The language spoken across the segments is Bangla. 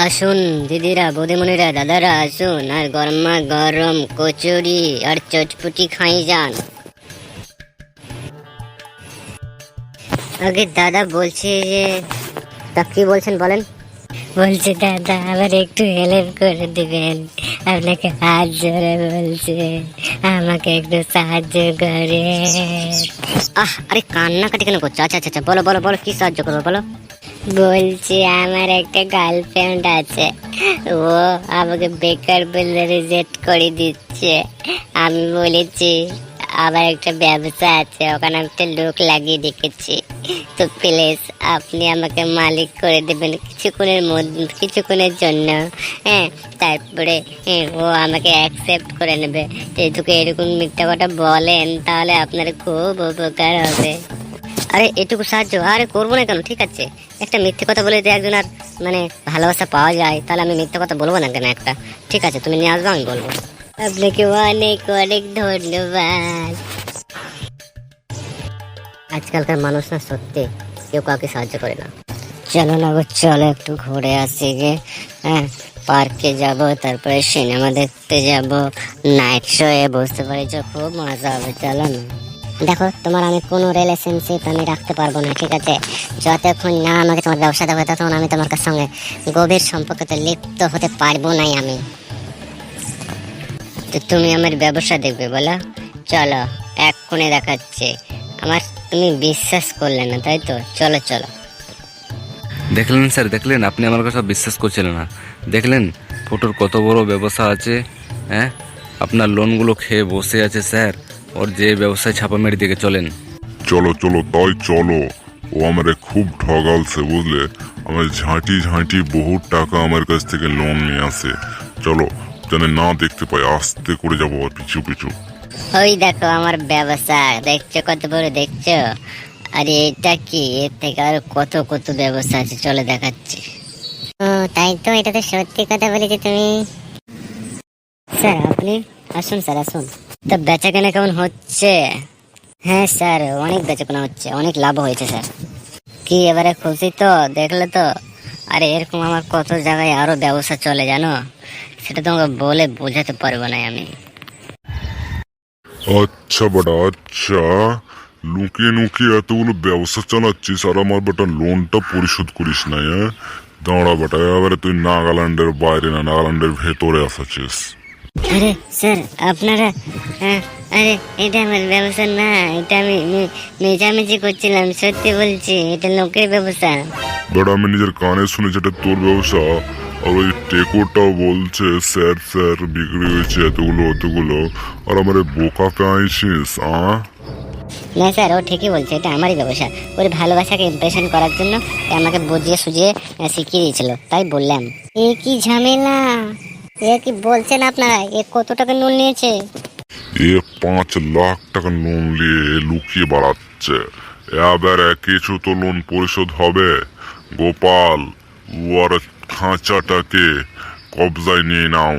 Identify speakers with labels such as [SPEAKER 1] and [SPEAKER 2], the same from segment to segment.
[SPEAKER 1] আসুন দিদিরা, বৌদিমণিরা, দাদারা আসুন আর গরমা গরম কচুরি আর চটপটি খাই যান। আগে দাদা বলছে যে, তা কি বলছেন বলেন? বলছে দাদা আবার একটু হেল্প করে দিবেন, আপনাকে হাত জোরে বলছে, আমাকে একটু সাহায্য করে। আরে কান্নাকাটি কেন করছো? আচ্ছা আচ্ছা বলো বলো বলো, কি সাহায্য করবো বলো। বলছি আমার একটা গার্লফ্রেন্ড আছে, ও আমাকে বেকার বলে রিজেক্ট করে দিচ্ছে। আমি বলেছি আবার একটা ব্যবসা আছে, ওখানে একটা লোক লাগিয়ে রেখেছি, তো প্লিজ আপনি আমাকে মালিক করে দেবেন কিছুক্ষণের জন্য। হ্যাঁ, তারপরে ও আমাকে অ্যাকসেপ্ট করে নেবে। যেহেতু এরকম মিথ্যা কথা বলেন তাহলে আপনার খুব উপকার হবে। আরে এটুকু সাহায্য আরে করবো না কেন? ঠিক আছে, একটা মিথ্যে কথা বলে যদি একজন আর মানে ভালোবাসা পাওয়া যায় তাহলে আমি মিথ্যে কথা বলবো না কেন একটা? ঠিক আছে, তুমি নিয়ে আসবো, আমি বলবো। আপনাকে অনেক অনেক ধন্যবাদ। আজকালকার মানুষ না সত্যি কেউ কাউকে সাহায্য করে না। চলো না গো, চলো একটু ঘুরে আসি গে। হ্যাঁ, পার্কে যাব, তারপরে সিনেমা দেখতে যাব, নাইট শো এ বসতে পারি, খুব মজা হবে। চলো না। দেখো, তোমার আমি কোনো রিলেশনশিপ আমি রাখতে পারবো না, ঠিক আছে? যতক্ষণ না আমাকে তোমার ব্যবসা দেবে ততক্ষণ আমি তোমার সঙ্গে গভীর সম্পর্কতে লিপ্ত হতে পারবো নাই আমি। তো তুমি আমার ব্যবসা দেখবে বলো? চলো এক্ষুনি দেখাচ্ছে। আমার তুমি বিশ্বাস করলে না তাই তো? চলো চলো।
[SPEAKER 2] দেখলেন স্যার, দেখলেন আপনি আমার কথা বিশ্বাস করছিলেন না, দেখলেন ফটোর কত বড় ব্যবসা আছে। হ্যাঁ, আপনার লোনগুলো খেয়ে বসে আছে স্যার, ওর যে ব্যবসায় ছাপা মেরে দিকে চলেন।
[SPEAKER 3] চলো চলো তাই চলো। ও আমারে খুব ঠগালছে বুঝলে, আমার ঝাঁটি ঝাঁটি বহুত টাকা আমার কাছ থেকে লোন নিয়ে আসে। চলো যেন না দেখতে পাই, আস্তে করে যাবো আর পিছু পিছু।
[SPEAKER 1] ওই দেখো আমার ব্যবসা, দেখছো কত বড় দেখছো? আরে এটা কি, এর থেকে আর কত কত ব্যবসা আছে, চলে দেখাচ্ছি। ও তাই তো, এটা তো সত্যি কথা বলেছি তুমি। স্যার আপনি আসুন, স্যার আসুন। তো বেচাকেনা কেমন হচ্ছে? হ্যাঁ স্যার, অনেক বেচাকেনা হচ্ছে, অনেক লাভ হয়েছে স্যার। কি এবারে খুশি তো? দেখলে তো? আরে এরকম আমার কত জায়গায় আরো ব্যবসা চলে জানো, সেটা তোমাকে বলে বোঝাতে পারবো না আমি।
[SPEAKER 3] আচ্ছা বেটা আচ্ছা, লুকিয়ে লুকিয়ে এতগুলো ব্যবসা চালাচ্ছিস আর আমার বেটা লোনটা পরিশোধ করিস না? দাঁড়া বেটা, এবারে তুই নাগাল্যান্ডের বাইরে না নাগাল্যান্ডের ভেতরে আসাচ্ছিস।
[SPEAKER 1] আরে স্যার আপনারা, আরে এটা আমার ব্যবসা না, এটা আমি মেজামেজি করছিলাম, সত্যি বলছি এটা লোকের ব্যবসা।
[SPEAKER 3] বেটা আমি নিজের কানে শুনেছি এটা তোর ব্যবসা, আর ওই টেকোটাও বলছে স্যার স্যার বিক্রি হয়েছে এতগুলো অতগুলো, আর আমার বোকা পেয়েছিস।
[SPEAKER 1] না স্যার, ও ঠিকই বলছে, এটা আমারই ব্যবসা। ওর ভালোবাসাকে ইমপ্রেশন করার জন্য আমাকে বুঝিয়ে সুঝিয়ে শিখিয়ে দিয়েছিল, তাই বললাম। এ কি ঝামেলা, এ কি বলছেন আপনারা? এ কত টাকা লোন নিয়েছে?
[SPEAKER 3] এ 5 লাখ টাকা লোন নিয়ে লুকিয়ে বাড়াচ্ছে। এবার কিছু তো লোন পরিশোধ হবে। গোপাল, ওর খাঁচাটাকে কবজায় নিয়ে নাও,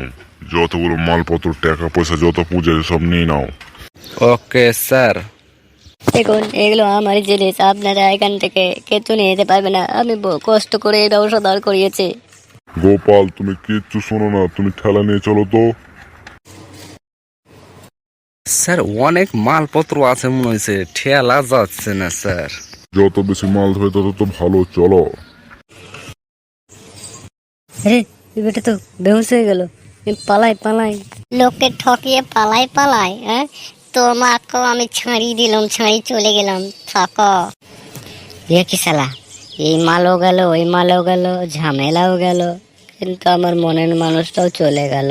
[SPEAKER 3] যতগুলো মালপত্র টাকা পয়সা যত পুজো সব নিয়ে নাও।
[SPEAKER 2] Okay sir.
[SPEAKER 1] দেখুন এগুলো আমার জিনিস, আপনারা এখান থেকে কেতু নিয়ে যেতে পারবে না। আমি কষ্ট করে এই ব্যবসা দাঁড় করিয়েছি।
[SPEAKER 3] গোপাল তুমি কিচ্ছু শোনো না, তুমি ঠেলা নিয়ে চলো তো।
[SPEAKER 2] স্যার অনেক মালপত্র আছে মনে হয়েছে, ঠেলা যাচ্ছে না স্যার।
[SPEAKER 3] যত বেশি মাল ধরে তত তো ভালো, চলো।
[SPEAKER 1] আরে এটা তো বেহুশ হয়ে গেল, পালাই পালাই। লোককে ঠকিয়ে পালাই পালাই, হ্যাঁ? তোমাকেও আমি ছাড়িয়ে দিলাম, ছাড়িয়ে চলে গেলাম, থাকো। এ কি শালা, এই মালও গেল, ওই মালও গেল, ঝামেলাও গেল, কিন্তু আমার মনের মানুষটাও চলে গেল।